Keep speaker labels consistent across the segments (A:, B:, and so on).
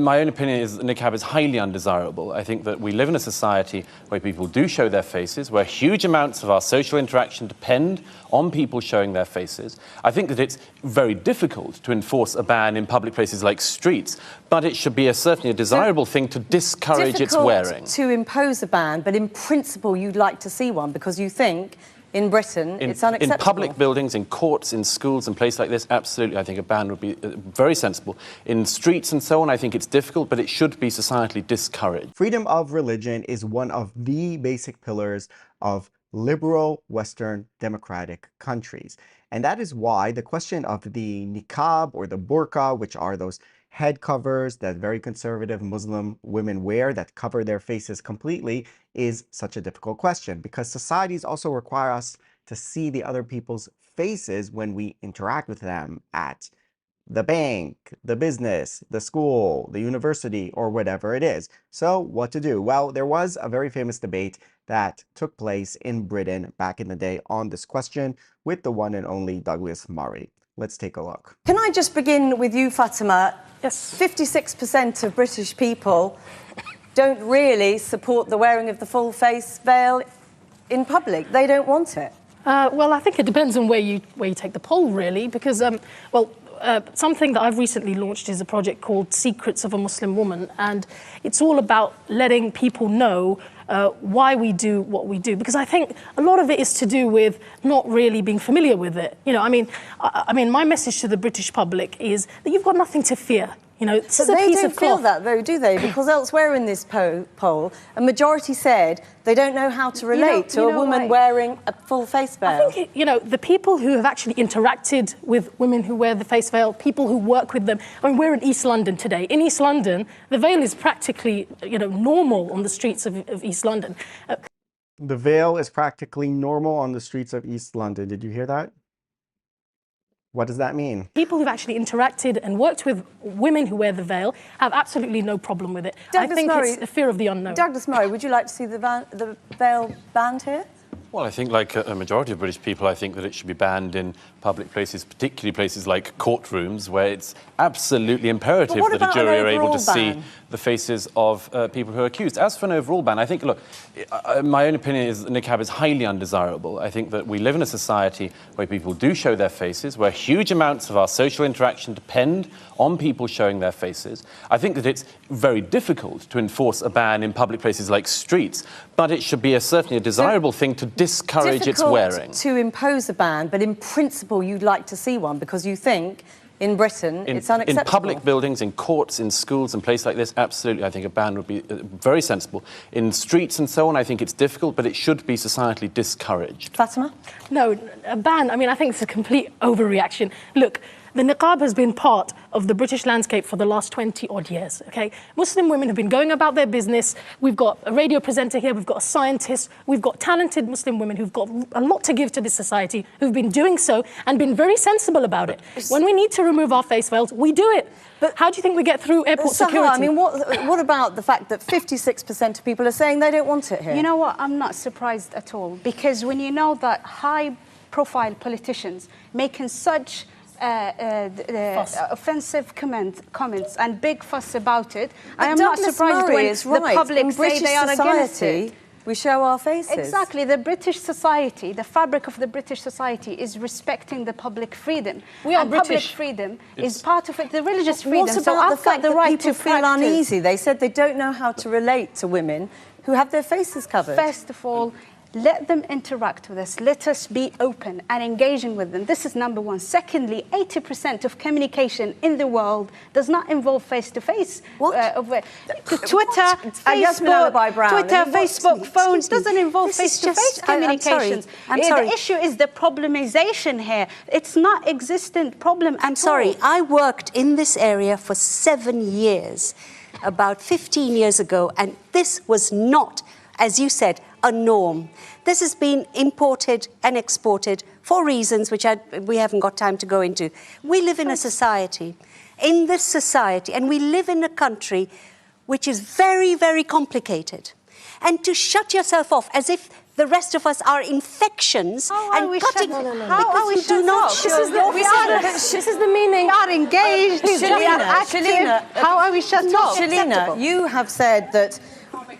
A: My own opinion is that niqab is highly undesirable. I think that we live in a society where people do show their faces, where huge amounts of our social interaction depend on people showing their faces. I think that it's very difficult to enforce a ban in public places like streets, but it should be certainly a desirable thing to discourage its wearing.
B: To impose a ban, but in principle you'd like to see one because you think in Britain, it's unacceptable.
A: In public buildings, in courts, in schools and places like this, absolutely, I think a ban would be very sensible. In streets and so on, I think it's difficult, but it should be societally discouraged.
C: Freedom of religion is one of the basic pillars of liberal Western democratic countries. And that is why the question of the niqab or the burqa, which are those head covers that very conservative Muslim women wear that cover their faces completely, is such a difficult question, because societies also require us to see the other people's faces when we interact with them at the bank, the business, the school, the university, or whatever it is. So what to do? Well, there was a very famous debate that took place in Britain back in the day on this question with the one and only Douglas Murray. Let's take a look.
B: Can I just begin with you, Fatima?
D: Yes.
B: 56% of British people don't really support the wearing of the full face veil in public. They don't want it.
D: Well, I think it depends on where you take the poll, really, because, something that I've recently launched is a project called Secrets of a Muslim Woman, and it's all about letting people know why we do what we do, because I think a lot of it is to do with not really being familiar with it. You know, I mean, my message to the British public is that you've got nothing to fear. You know, this is a piece of cloth.
B: They don't feel that, though, do they? Because elsewhere in this poll, a majority said they don't know how to relate to a woman wearing a full face veil.
D: I think, the people who have actually interacted with women who wear the face veil, people who work with them. I mean, we're in East London today. In East London, the veil is practically, normal on the streets of East London.
C: The veil is practically normal on the streets of East London. Did you hear that? What does that mean? People
D: who've actually interacted and worked with women who wear the veil have absolutely no problem with it.
B: Douglas
D: I think
B: Murray,
D: it's the fear of the unknown.
B: Douglas Murray, would you like to see the veil banned here?
A: Well, I think like a majority of British people, I think that it should be banned in public places, particularly places like courtrooms, where it's absolutely imperative that a jury are able to see the faces of people who are accused. As for an overall ban, I think, look, my own opinion is that niqab is highly undesirable. I think that we live in a society where people do show their faces, where huge amounts of our social interaction depend on people showing their faces. I think that it's very difficult to enforce a ban in public places like streets, but it should be certainly a desirable thing to discourage its wearing.
B: To impose a ban, but in principle you'd like to see one because you think in Britain it's unacceptable.
A: In public buildings, in courts, in schools and places like this, absolutely, I think a ban would be very sensible. In streets and so on, I think it's difficult, but it should be societally discouraged.
B: Fatima?
D: No, a ban, I think it's a complete overreaction. Look, the niqab has been part of the British landscape for the last 20-odd years, okay? Muslim women have been going about their business. We've got a radio presenter here, we've got a scientist, we've got talented Muslim women who've got a lot to give to this society, who've been doing so and been very sensible about it. When we need to remove our face veils, we do it. But how do you think we get through airport security?
B: I mean, what about the fact that 56% of people are saying they don't want it here?
E: You know what? I'm not surprised at all, because when you know that high-profile politicians making such offensive comments and big fuss about it, I am not surprised when the public say they are against it.
B: We show our faces.
E: Exactly. The British society, the fabric of the British society is respecting the public freedom. Public freedom is part of it, the religious freedom.
B: What about the fact that people feel uneasy? They said they don't know how to relate to women who have their faces covered.
E: First of all, let them interact with us. Let us be open and engaging with them. This is number one. Secondly, 80% of communication in the world does not involve face-to-face. Twitter, Facebook, phones doesn't involve face-to-face communications. The issue is the problemization here. It's not existent problem at all.
F: I'm sorry. I worked in this area for 7 years, about 15 years ago, and this was not, as you said, a norm. This has been imported and exported for reasons which we haven't got time to go into. We live in a society, and we live in a country which is very, very complicated. And to shut yourself off as if The rest of us are infections and cutting.
E: How are we
F: do not show
D: This is the meaning.
E: We are engaged. We are active. How are we shut off?
B: Shalina, you have said that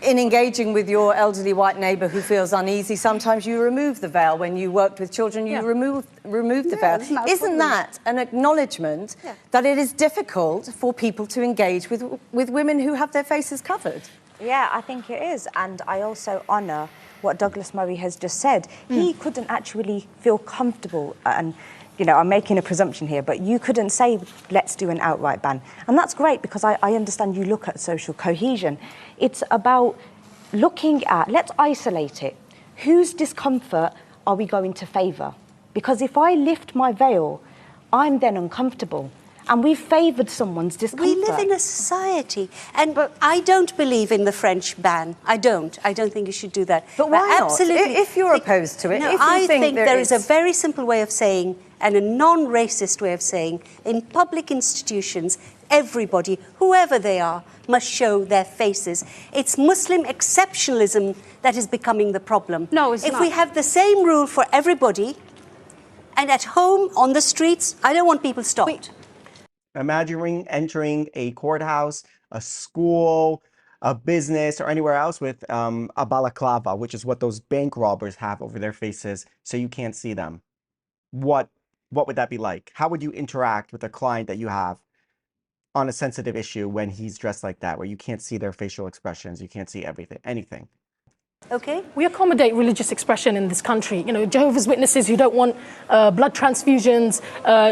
B: in engaging with your elderly white neighbour who feels uneasy, sometimes you remove the veil. When you worked with children, you remove the veil. Isn't that an acknowledgement that it is difficult for people to engage with women who have their faces covered?
G: Yeah, I think it is. And I also honour what Douglas Murray has just said. He couldn't actually feel comfortable, and you know, I'm making a presumption here, but you couldn't say, let's do an outright ban. And that's great, because I understand you look at social cohesion. It's about looking at, let's isolate it. Whose discomfort are we going to favour? Because if I lift my veil, I'm then uncomfortable. And we've favoured someone's discomfort.
F: We live in a society, but I don't believe in the French ban. I don't think you should do that.
B: But why not?
F: Absolutely,
B: If you're opposed to it,
F: no,
B: if you
F: I think there
B: is
F: is a very simple way of saying, and a non-racist way of saying, in public institutions, everybody, whoever they are, must show their faces. It's Muslim exceptionalism that is becoming the problem.
E: No, it's
F: not. If we
E: not.
F: have the same rule for everybody, and at home, on the streets, I don't want people stopped.
C: Imagine entering a courthouse, a school, a business, or anywhere else with a balaclava, which is what those bank robbers have over their faces, so you can't see them. What would that be like? How would you interact with a client that you have on a sensitive issue when he's dressed like that, where you can't see their facial expressions, you can't see anything?
F: Okay?
D: We accommodate religious expression in this country. You know, Jehovah's Witnesses who don't want blood transfusions,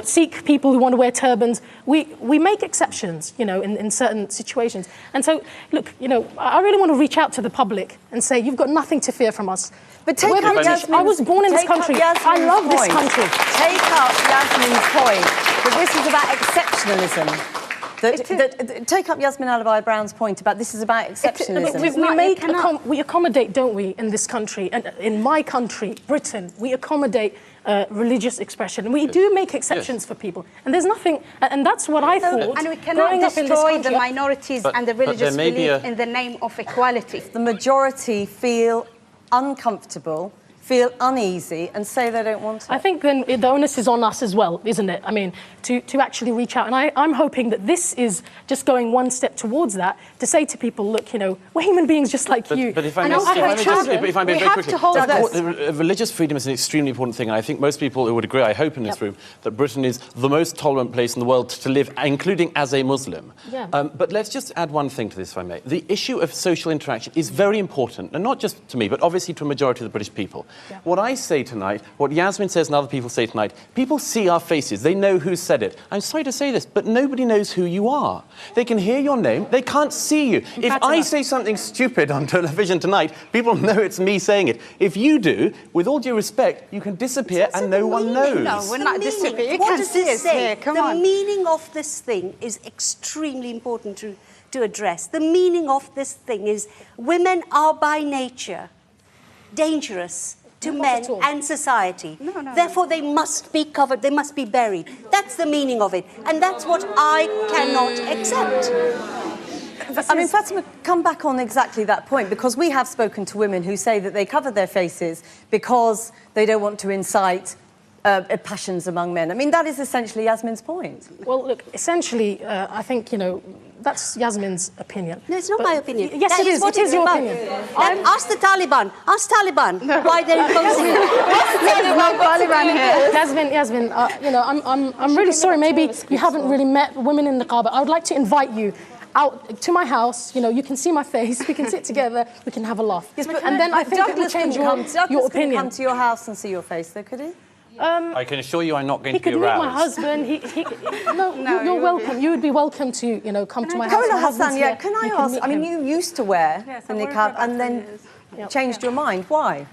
D: Sikh people who want to wear turbans. We make exceptions, you know, in certain situations. And so, look, you know, I really want to reach out to the public and say, you've got nothing to fear from us.
B: But take
D: We're
B: up
D: British. I was born in this country. I love this country.
B: Take up Yasmin's point that this is about exceptionalism. Take up Yasmin Alibhai-Brown's point about this is about exceptionalism.
D: We accommodate, don't we, in this country, and in my country, Britain, we accommodate religious expression. We do make exceptions for people, and there's nothing, and that's what I thought.
E: And we cannot destroy the minorities and the religious belief in the name of equality.
B: The majority feel uncomfortable, feel uneasy, and say they don't want it.
D: I think then the onus is on us as well, isn't it? I mean, to actually reach out. And I'm hoping that this is just going one step towards that, to say to people, look, you know, we're human beings just like you.
A: But if I may very quickly, religious freedom is an extremely important thing, and I think most people who would agree, I hope in this room, that Britain is the most tolerant place in the world to live, including as a Muslim.
D: Yeah.
A: But let's just add one thing to this, if I may. The issue of social interaction is very important, and not just to me, but obviously to a majority of the British people. Yeah. What I say tonight, what Yasmin says and other people say tonight, people see our faces, they know who said it. I'm sorry to say this, but nobody knows who you are. They can hear your name, they can't see you. If I say something stupid on television tonight, people know it's me saying it. If you do, with all due respect, you can disappear and no one knows.
E: No, we're not disappearing. You
F: What
E: can
F: does
E: see
F: this
E: us
F: say?
E: here. Come
F: the
E: on.
F: meaning of this thing is extremely important to address. The meaning of this thing is women are by nature dangerous to men and society. Therefore, they must be covered, they must be buried. That's the meaning of it. And that's what I cannot accept.
B: I mean, Fatima, come back on exactly that point, because we have spoken to women who say that they cover their faces because they don't want to incite passions among men. I mean, that is essentially Yasmin's point.
D: Well, look, essentially, I think, you know, that's Yasmin's opinion.
F: No, it's not my opinion.
D: Yes,
F: that
D: it is. It is your opinion.
F: Ask the Taliban. Ask Taliban why they're imposing it.
D: Yasmin, you know, I'm really sorry. Maybe you haven't really met women in Niqab. I would like to invite you out to my house. You know, you can see my face. We can sit together. We can have a laugh.
B: Yes, but
D: and then I think
B: Douglas
D: it will change your opinion.
B: Come to your house and see your face, though, could he?
A: I can assure you I'm not going
D: He
A: to be
D: could meet
A: aroused.
D: my husband. You're welcome. You would be welcome to, you know, come to my house.
B: Kamila
D: My husband's
B: Hassan,
D: here.
B: can I
D: You
B: ask,
D: meet
B: I mean,
D: him.
B: you used to wear the niqab and then changed your mind. Why?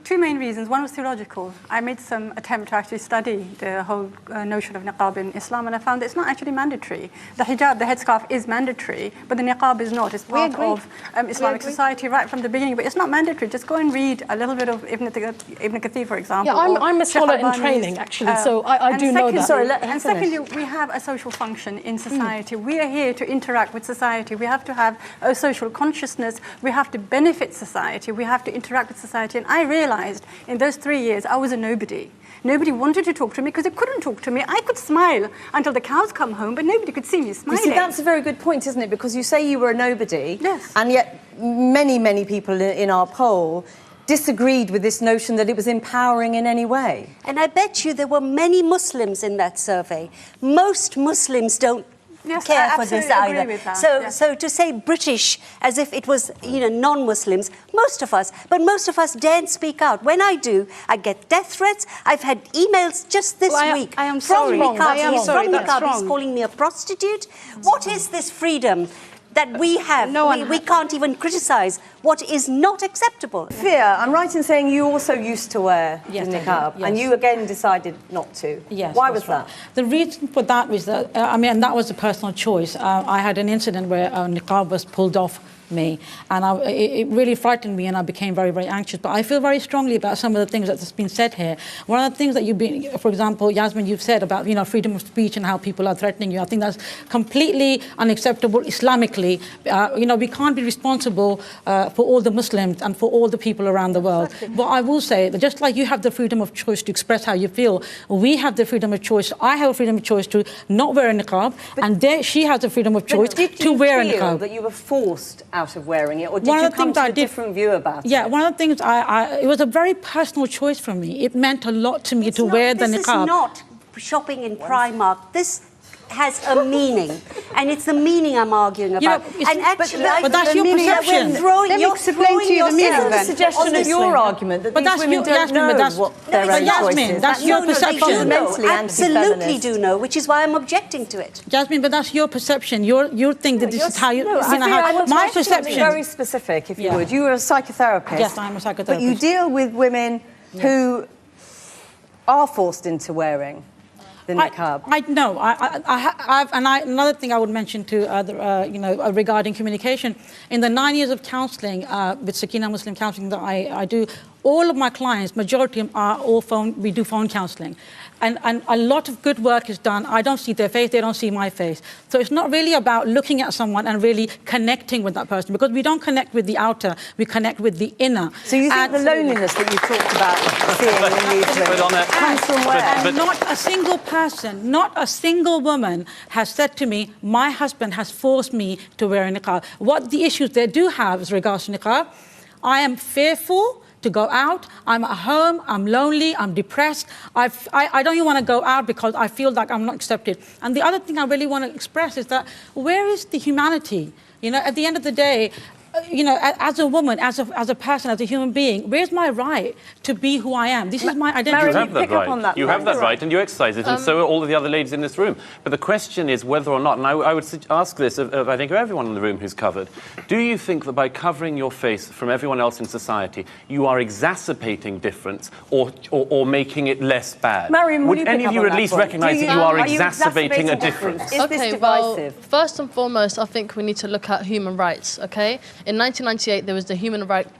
H: Two main reasons. One was theological. I made some attempt to actually study the whole notion of niqab in Islam, and I found that it's not actually mandatory. The hijab, the headscarf, is mandatory, but the niqab is not. It's part of Islamic society right from the beginning, but it's not mandatory. Just go and read a little bit of Ibn Kathir, for example.
D: Yeah, I'm a scholar in training, actually, so I do know that.
B: Sorry, let him
H: And
B: finish.
H: secondly, we have a social function in society. We are here to interact with society. We have to have a social consciousness. We have to benefit society. We have to interact with society. something. I realised in those 3 years I was a nobody. Nobody wanted to talk to me because they couldn't talk to me. I could smile until the cows come home, but nobody could see me smiling.
B: You see, that's a very good point, isn't it? Because you say you were a nobody,
H: yes,
B: and yet many people in our poll disagreed with this notion that it was empowering in any way.
F: And I bet you there were many Muslims in that survey. Most Muslims don't care for this either.
H: Agree with that.
F: So to say British as if it was, non-Muslims, most of us daren't speak out. When I do, I get death threats. I've had emails just this week.
E: I am
F: from
E: sorry.
F: Niqab. He's calling me a prostitute. What is this freedom that we have? We can't even criticize what is not acceptable.
B: Fia, I'm right in saying you also used to wear the niqab,
I: yes.
B: and you again decided not to.
I: Yes.
B: Why was that?
I: The reason for that was that, that was a personal choice. I had an incident where niqab was pulled off me, and it really frightened me, and I became very, very anxious. But I feel very strongly about some of the things that's been said here. One of the things that for example, Yasmin, you've said about freedom of speech and how people are threatening you. I think that's completely unacceptable Islamically. We can't be responsible for all the Muslims and for all the people around the world. Exactly. But I will say that just like you have the freedom of choice to express how you feel, we have the freedom of choice. I have a freedom of choice to not wear a niqab, and she has the freedom of choice to wear a niqab.
B: Did you feel that you were forced out of wearing it, or did you come to a different view about it?
I: Yeah, one of the things it was a very personal choice for me. It meant a lot to me to wear the niqab.
F: This is not shopping in Primark. This has a meaning, and it's the meaning I'm arguing about.
I: And actually, but that's your perception.
E: Let me explain to you the meaning.
B: That's a suggestion of your argument that these women don't know what their own choice is.
I: That's your perception.
F: They absolutely do know, which is why I'm objecting to it.
I: Jasmine, but that's your perception. You think that this is how you. My perception.
B: Very specific, if you would. You were a psychotherapist.
I: Yes, I'm a psychotherapist.
B: But you deal with women who are forced into wearing the niqab.
I: Another thing I would mention to regarding communication, in the 9 years of counselling with Sakina Muslim Counselling that I do, all of my clients, majority of them are all we do phone counselling. And a lot of good work is done. I don't see their face, they don't see my face. So it's not really about looking at someone and really connecting with that person, because we don't connect with the outer, we connect with the inner.
B: So you think the loneliness that you talked about seeing in these women comes from where?
I: And not a single person, not a single woman has said to me, my husband has forced me to wear a niqab. What the issues they do have is regards to niqab, I am fearful to go out. I'm at home, I'm lonely, I'm depressed. I don't even want to go out because I feel like I'm not accepted. And the other thing I really want to express is that where is the humanity? At the end of the day, as a woman, as a person, as a human being, where's my right to be who I am? This is my identity.
A: You have that right. You have that right, and you exercise it, and so are all of the other ladies in this room. But the question is whether or not, and I would ask this of I think of everyone in the room who's covered, do you think that by covering your face from everyone else in society, you are exacerbating difference or making it less bad?
B: Mariam,
A: would any of you at least recognise that you are exacerbating a difference?
B: Is this divisive?
J: Well, first and foremost, I think we need to look at human rights, okay? In 1998, there was the Human Rights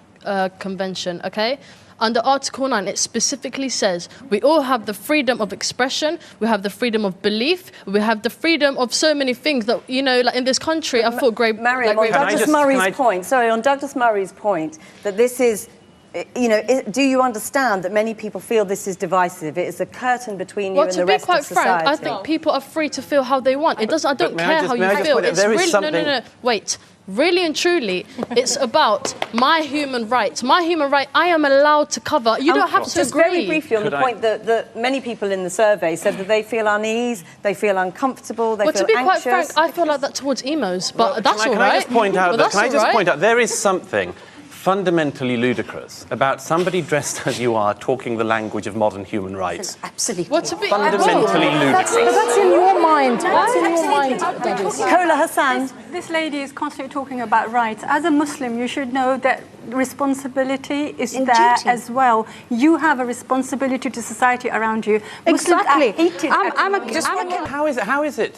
J: Convention, okay? Under Article 9, it specifically says we all have the freedom of expression, we have the freedom of belief, we have the freedom of so many things that, like in this country, I thought great...
B: Mariam, on Douglas Murray's point, that this is... do you understand that many people feel this is divisive? It is a curtain between you and the rest of society.
J: To be quite frank, I think people are free to feel how they want. I don't care how you feel. It's really... No. Wait. Really and truly, it's about my human rights. My human right, I am allowed to cover. You don't have to
B: just
J: agree.
B: Very briefly on the point that many people in the survey said that they feel unease, they feel uncomfortable, they feel anxious.
J: To be quite frank, I feel like that towards emos, but that's all right.
A: Can I just point out, there is something fundamentally ludicrous about somebody dressed as you are talking the language of modern human rights.
F: Absolutely.
A: Fundamentally ludicrous.
D: That's in your mind. That's in your mind, Douglas.
B: Kola Hassan.
H: This lady is constantly talking about rights. As a Muslim, you should know that responsibility is there as well. You have a responsibility to society around you.
E: Exactly.
A: How is it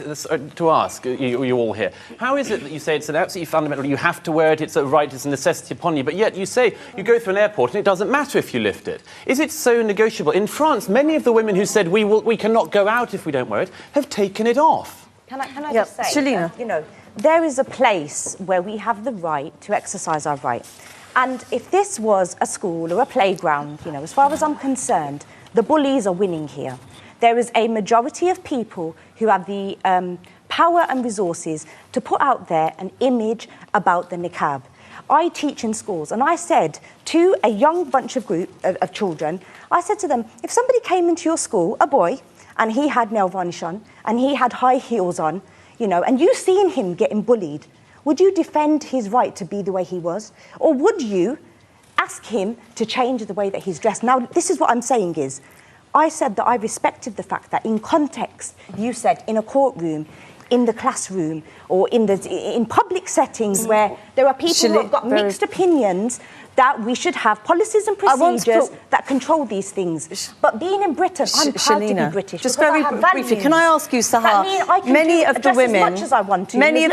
A: to ask you all here? How is it that you say it's an absolutely fundamental? You have to wear it. It's a right. It's a necessity upon you. But yet you say you go through an airport and it doesn't matter if you lift it. Is it so negotiable? In France, many of the women who said we cannot go out if we don't wear it have taken it off.
G: Can I just say,
B: Shalina.
G: there is a place where we have the right to exercise our right. And if this was a school or a playground, you know, as far as I'm concerned, the bullies are winning here. There is a majority of people who have the power and resources to put out there an image about the niqab. I teach in schools, and I said to a young bunch of children, I said to them, if somebody came into your school, a boy, and he had nail varnish on, and he had high heels on, you know, and you seen him getting bullied, would you defend his right to be the way he was? Or would you ask him to change the way that he's dressed? Now, this is what I'm saying is, I said that I respected the fact that in context, you said in a courtroom, in the classroom, or in public settings where there are people who have got mixed opinions, that we should have policies and procedures that control these things. But being in Britain, I'm proud to be British.
B: Just very briefly, can I ask you, Sahar, many of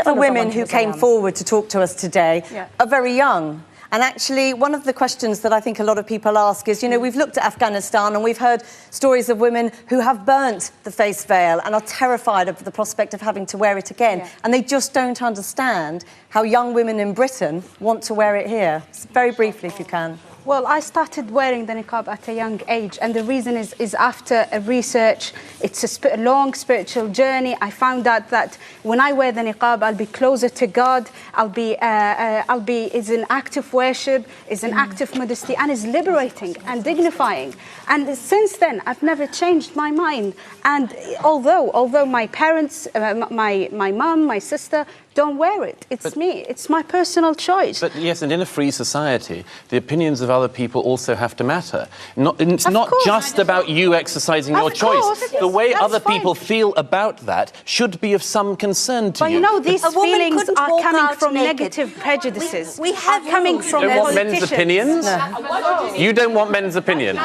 B: the women who came forward to talk to us today are very young. And actually, one of the questions that I think a lot of people ask is, you know, we've looked at Afghanistan and we've heard stories of women who have burnt the face veil and are terrified of the prospect of having to wear it again. Yeah. And they just don't understand how young women in Britain want to wear it here. Very briefly, if you can.
E: Well, I started wearing the niqab at a young age, and the reason is after a research. It's a long spiritual journey. I found out that when I wear the niqab, I'll be closer to God. It's an act of worship, it's an act of modesty, and it's liberating and dignifying. And since then, I've never changed my mind. And although my parents, my mum, my sister, don't wear it. It's me. It's my personal choice.
A: But yes, and in a free society, the opinions of other people also have to matter. It's not just about you exercising your choice. The way other people feel about that should be of some concern to you.
E: But you know, these feelings are coming from negative prejudices.
F: We have
E: coming from
A: you don't want men's opinions?
B: No.
A: You don't want men's opinions?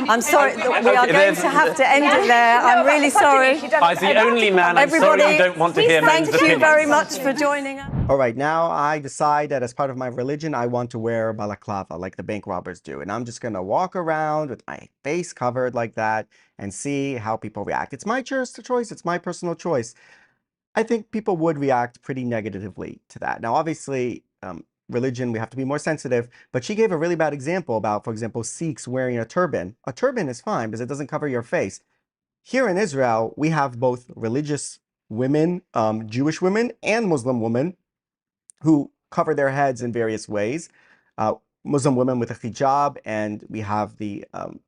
B: I'm sorry, we are going to have to end it there. I'm really sorry.
A: As the only man, I'm sorry you don't want to hear men's opinions.
B: Thank you very much for joining us.
C: All right, now I decide that as part of my religion, I want to wear balaclava like the bank robbers do. And I'm just going to walk around with my face covered like that and see how people react. It's my choice. It's my personal choice. I think people would react pretty negatively to that. Now, obviously, religion, we have to be more sensitive. But she gave a really bad example about, for example, Sikhs wearing a turban. A turban is fine because it doesn't cover your face. Here in Israel, we have both religious women, Jewish women and Muslim women who cover their heads in various ways. Muslim women with a hijab, and we have the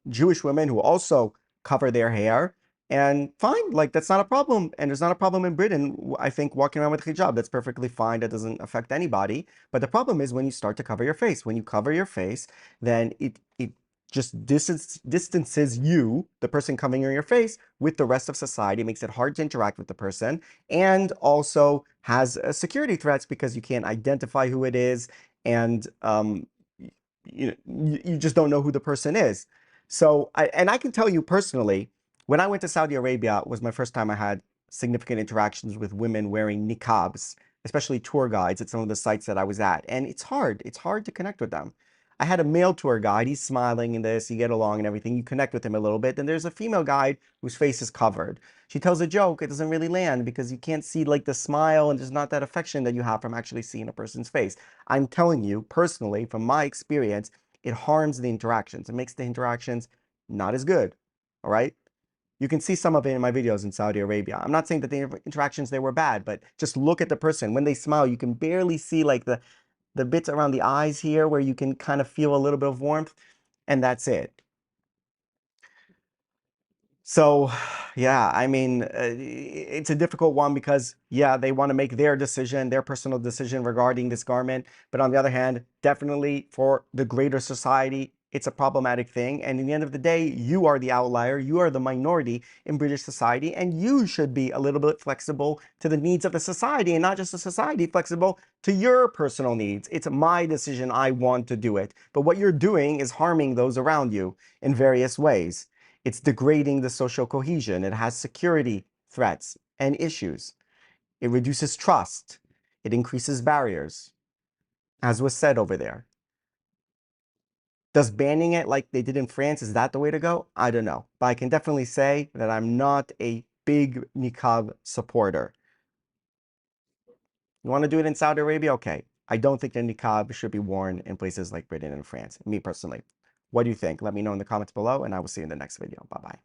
C: Jewish women who also cover their hair. And fine, like that's not a problem. And there's not a problem in Britain, I think, walking around with a hijab. That's perfectly fine. That doesn't affect anybody. But the problem is when you start to cover your face. When you cover your face, then it just distances you, the person covering your face, with the rest of society. It makes it hard to interact with the person, and also has security threats because you can't identify who it is, and you just don't know who the person is. So, I can tell you personally, when I went to Saudi Arabia, it was my first time I had significant interactions with women wearing niqabs, especially tour guides at some of the sites that I was at, and it's hard to connect with them. I had a male tour guide, he's smiling in this, you get along and everything, you connect with him a little bit. Then there's a female guide whose face is covered. She tells a joke, it doesn't really land because you can't see like the smile and there's not that affection that you have from actually seeing a person's face. I'm telling you, personally, from my experience, it harms the interactions. It makes the interactions not as good, all right? You can see some of it in my videos in Saudi Arabia. I'm not saying that the interactions there were bad, but just look at the person. When they smile, you can barely see like the bits around the eyes here where you can kind of feel a little bit of warmth, and that's it. So, yeah, I mean, it's a difficult one because, yeah, they want to make their decision, their personal decision regarding this garment. But on the other hand, definitely for the greater society, it's a problematic thing. And in the end of the day, you are the outlier. You are the minority in British society. And you should be a little bit flexible to the needs of the society, and not just the society, flexible to your personal needs. It's my decision. I want to do it. But what you're doing is harming those around you in various ways. It's degrading the social cohesion. It has security threats and issues. It reduces trust. It increases barriers, as was said over there. Does banning it like they did in France, is that the way to go? I don't know. But I can definitely say that I'm not a big niqab supporter. You want to do it in Saudi Arabia? Okay. I don't think the niqab should be worn in places like Britain and France, me personally. What do you think? Let me know in the comments below, and I will see you in the next video. Bye-bye.